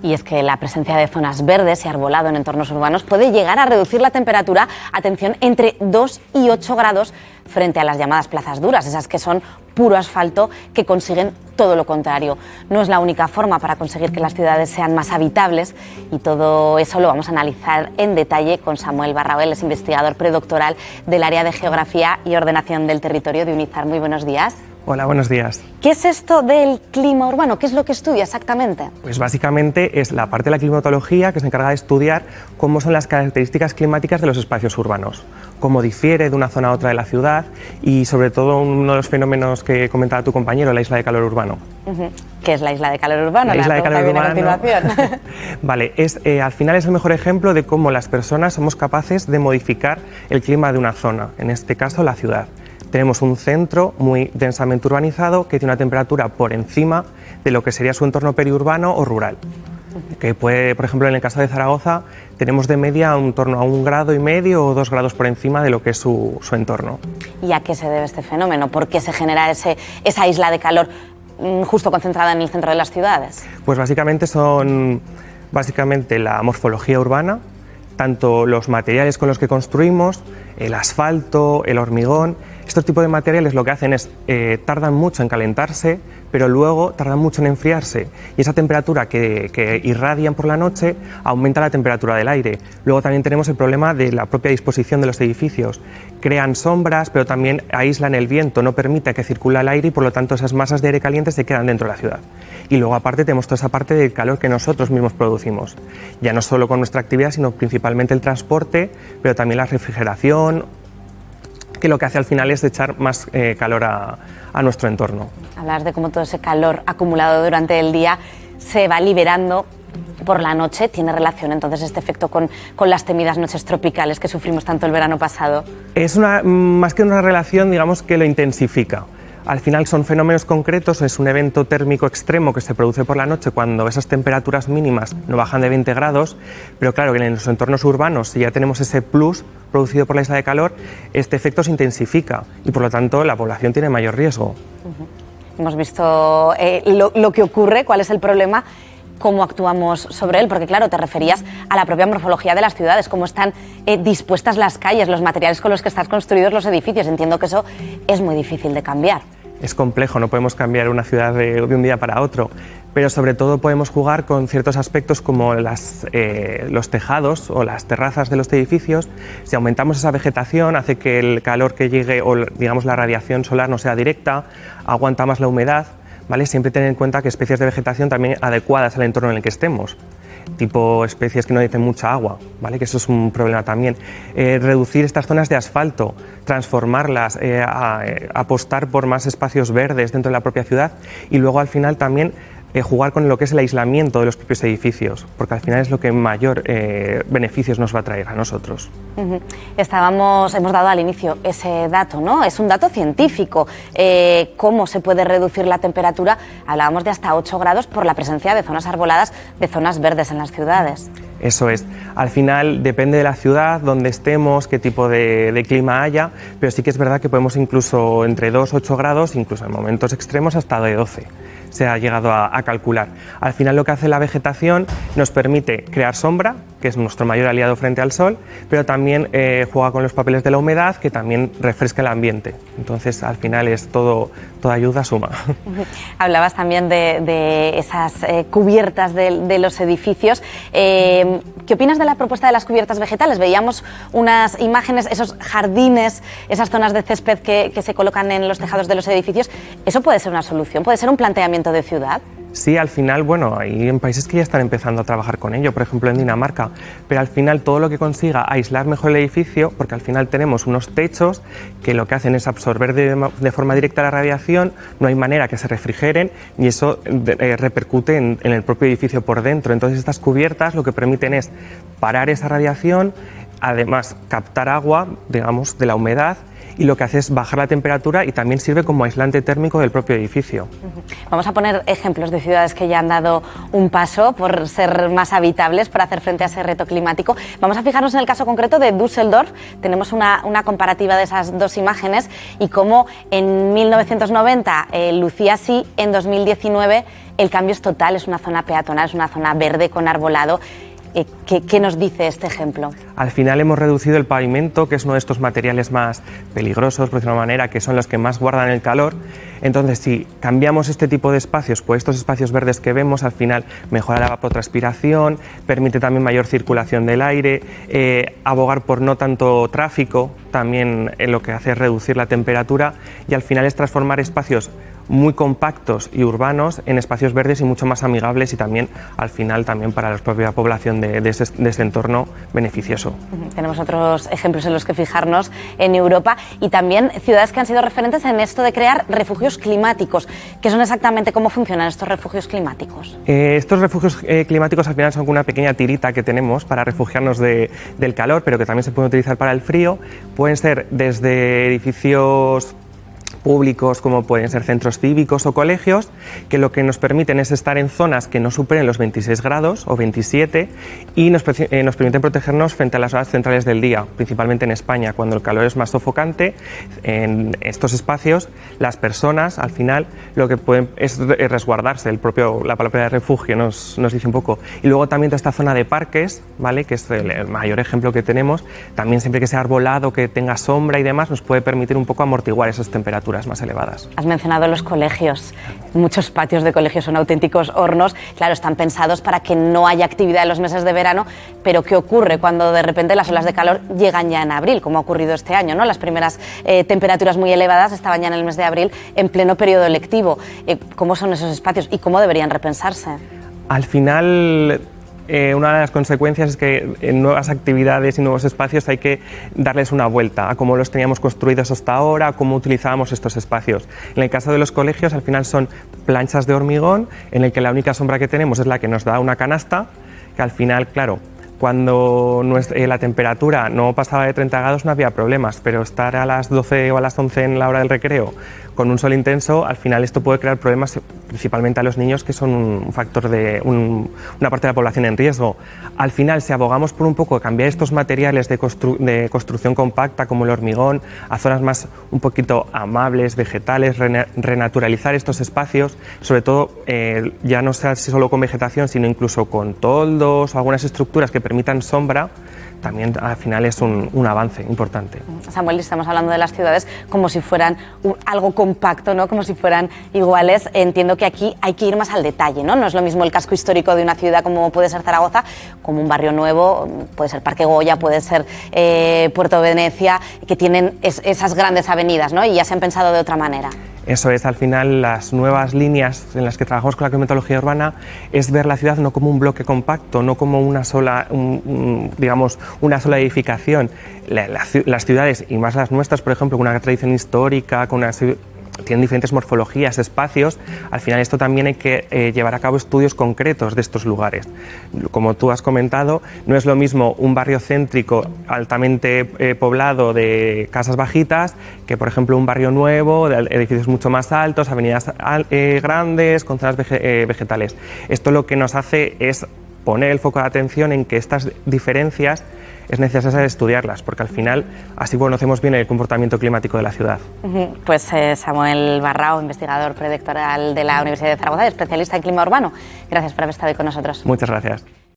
Y es que la presencia de zonas verdes y arbolado en entornos urbanos puede llegar a reducir la temperatura, atención, entre 2 y 8 grados frente a las llamadas plazas duras, esas que son puro asfalto, que consiguen todo lo contrario. No es la única forma para conseguir que las ciudades sean más habitables, y todo eso lo vamos a analizar en detalle con Samuel Barrabel, es investigador predoctoral del área de Geografía y Ordenación del Territorio de UNIZAR. Muy buenos días. Hola, buenos días. ¿Qué es esto del clima urbano? ¿Qué es lo que estudia exactamente? Pues básicamente es la parte de la climatología que se encarga de estudiar cómo son las características climáticas de los espacios urbanos, cómo difiere de una zona a otra de la ciudad y sobre todo uno de los fenómenos que comentaba tu compañero, la isla de calor urbano. ¿Qué es la isla de calor urbano? La isla de calor urbano. A continuación. Vale, al final es el mejor ejemplo de cómo las personas somos capaces de modificar el clima de una zona, en este caso la ciudad. Tenemos un centro muy densamente urbanizado que tiene una temperatura por encima de lo que sería su entorno periurbano o rural. Que puede, por ejemplo, en el caso de Zaragoza, tenemos de media en torno a 1,5 grados o 2 grados por encima de lo que es su entorno. ¿Y a qué se debe este fenómeno? ¿Por qué se genera esa isla de calor justo concentrada en el centro de las ciudades? Pues básicamente son la morfología urbana, tanto los materiales con los que construimos, el asfalto, el hormigón. Estos tipos de materiales lo que hacen es tardan mucho en calentarse, pero luego tardan mucho en enfriarse, y esa temperatura que irradian por la noche aumenta la temperatura del aire. Luego también tenemos el problema de la propia disposición de los edificios. Crean sombras, pero también aíslan el viento, no permite que circule el aire y por lo tanto esas masas de aire caliente se quedan dentro de la ciudad. Y luego aparte tenemos toda esa parte del calor que nosotros mismos producimos, ya no solo con nuestra actividad, sino principalmente el transporte, pero también la refrigeración, que lo que hace al final es echar más calor a nuestro entorno. Hablas de cómo todo ese calor acumulado durante el día se va liberando por la noche. ¿Tiene relación entonces este efecto con las temidas noches tropicales que sufrimos tanto el verano pasado? Es más que una relación, digamos que lo intensifica. Al final son fenómenos concretos, es un evento térmico extremo que se produce por la noche cuando esas temperaturas mínimas no bajan de 20 grados, pero claro que en los entornos urbanos, si ya tenemos ese plus producido por la isla de calor, este efecto se intensifica y por lo tanto la población tiene mayor riesgo. Hemos visto lo que ocurre, cuál es el problema, cómo actuamos sobre él, porque claro, te referías a la propia morfología de las ciudades, cómo están dispuestas las calles, los materiales con los que están construidos los edificios. Entiendo que eso es muy difícil de cambiar. Es complejo, no podemos cambiar una ciudad de un día para otro, pero sobre todo podemos jugar con ciertos aspectos como los tejados o las terrazas de los edificios. Si aumentamos esa vegetación, hace que el calor que llegue o digamos la radiación solar no sea directa, aguanta más la humedad, ¿vale? Siempre tener en cuenta que especies de vegetación también adecuadas al entorno en el que estemos, tipo especies que no necesiten mucha agua, ¿vale? Que eso es un problema también. Reducir estas zonas de asfalto, transformarlas, apostar por más espacios verdes dentro de la propia ciudad y luego al final también jugar con lo que es el aislamiento de los propios edificios, porque al final es lo que mayor beneficios nos va a traer a nosotros. Hemos dado al inicio ese dato, ¿no? Es un dato científico. ¿Cómo se puede reducir la temperatura? Hablábamos de hasta 8 grados por la presencia de zonas arboladas, de zonas verdes en las ciudades. Eso es. Al final depende de la ciudad, donde estemos, qué tipo de clima haya, pero sí que es verdad que podemos incluso entre 2 y 8 grados, incluso en momentos extremos hasta de 12. Se ha llegado a calcular. Al final lo que hace la vegetación nos permite crear sombra, que es nuestro mayor aliado frente al sol, pero también juega con los papeles de la humedad, que también refresca el ambiente. Entonces al final es toda ayuda suma. Hablabas también de esas cubiertas de los edificios. ¿Qué opinas de la propuesta de las cubiertas vegetales? Veíamos unas imágenes, esos jardines, esas zonas de césped que se colocan en los tejados de los edificios. ¿Eso puede ser una solución? ¿Puede ser un planteamiento de ciudad? Sí, al final, bueno, hay en países que ya están empezando a trabajar con ello, por ejemplo en Dinamarca, pero al final todo lo que consiga aislar mejor el edificio, porque al final tenemos unos techos que lo que hacen es absorber de forma directa la radiación, no hay manera que se refrigeren y eso repercute en el propio edificio por dentro. Entonces estas cubiertas lo que permiten es parar esa radiación, además captar agua, digamos, de la humedad, y lo que hace es bajar la temperatura y también sirve como aislante térmico del propio edificio. Vamos a poner ejemplos de ciudades que ya han dado un paso por ser más habitables, por hacer frente a ese reto climático. Vamos a fijarnos en el caso concreto de Düsseldorf. Tenemos una comparativa de esas dos imágenes y cómo en 1990 lucía así, en 2019 el cambio es total, es una zona peatonal, es una zona verde con arbolado. ¿Qué nos dice este ejemplo? Al final hemos reducido el pavimento, que es uno de estos materiales más peligrosos, por decirlo de una manera, que son los que más guardan el calor. Entonces, si cambiamos este tipo de espacios por estos espacios verdes que vemos, al final mejora la evapotranspiración, permite también mayor circulación del aire, abogar por no tanto tráfico, también lo que hace es reducir la temperatura, y al final es transformar espacios muy compactos y urbanos en espacios verdes y mucho más amigables, y también al final también para la propia población de ese entorno beneficioso. Tenemos otros ejemplos en los que fijarnos en Europa y también ciudades que han sido referentes en esto de crear refugios climáticos. ¿Qué son exactamente? ¿Cómo funcionan estos refugios climáticos? Estos refugios climáticos al final son una pequeña tirita que tenemos para refugiarnos del calor, pero que también se pueden utilizar para el frío. Pueden ser desde edificios públicos, como pueden ser centros cívicos o colegios, que lo que nos permiten es estar en zonas que no superen los 26 grados o 27 y nos permiten protegernos frente a las horas centrales del día, principalmente en España, cuando el calor es más sofocante. En estos espacios las personas al final lo que pueden es resguardarse, la palabra de refugio nos dice un poco. Y luego también toda esta zona de parques, ¿vale?, que es el mayor ejemplo que tenemos, también siempre que sea arbolado, que tenga sombra y demás, nos puede permitir un poco amortiguar esas temperaturas más elevadas. Has mencionado los colegios. Muchos patios de colegios son auténticos hornos. Claro, están pensados para que no haya actividad en los meses de verano, pero ¿qué ocurre cuando de repente las olas de calor llegan ya en abril, como ha ocurrido este año, ¿no? Las primeras temperaturas muy elevadas estaban ya en el mes de abril, en pleno periodo lectivo. ¿Cómo son esos espacios y cómo deberían repensarse? Al final, una de las consecuencias es que en nuevas actividades y nuevos espacios hay que darles una vuelta a cómo los teníamos construidos hasta ahora, a cómo utilizábamos estos espacios. En el caso de los colegios, al final son planchas de hormigón en el que la única sombra que tenemos es la que nos da una canasta, que al final, claro, cuando la temperatura no pasaba de 30 grados no había problemas, pero estar a las 12 o a las 11 en la hora del recreo con un sol intenso, al final esto puede crear problemas principalmente a los niños, que son un factor de una parte de la población en riesgo. Al final, si abogamos por un poco cambiar estos materiales de construcción compacta como el hormigón a zonas más un poquito amables, vegetales, renaturalizar estos espacios, sobre todo ya no sea solo con vegetación, sino incluso con toldos o algunas estructuras que permitan sombra, también al final es un avance importante. Samuel, estamos hablando de las ciudades como si fueran algo compacto, ¿no? Como si fueran iguales. Entiendo que aquí hay que ir más al detalle, ¿no? No es lo mismo el casco histórico de una ciudad como puede ser Zaragoza, como un barrio nuevo, puede ser Parque Goya, puede ser Puerto Venecia, que tienen esas grandes avenidas, ¿no? Y ya se han pensado de otra manera. Eso es, al final las nuevas líneas en las que trabajamos con la climatología urbana es ver la ciudad no como un bloque compacto, no como una sola, digamos, una sola edificación. Las ciudades, y más las nuestras, por ejemplo, con una tradición histórica, tienen diferentes morfologías, espacios. Al final esto también hay que llevar a cabo estudios concretos de estos lugares. Como tú has comentado, no es lo mismo un barrio céntrico altamente poblado de casas bajitas que, por ejemplo, un barrio nuevo de edificios mucho más altos, avenidas grandes, con zonas vegetales. Esto lo que nos hace es poner el foco de atención en que estas diferencias es necesario estudiarlas, porque al final así conocemos bien el comportamiento climático de la ciudad. Pues Samuel Barrao, investigador predoctoral de la Universidad de Zaragoza y especialista en clima urbano. Gracias por haber estado hoy con nosotros. Muchas gracias.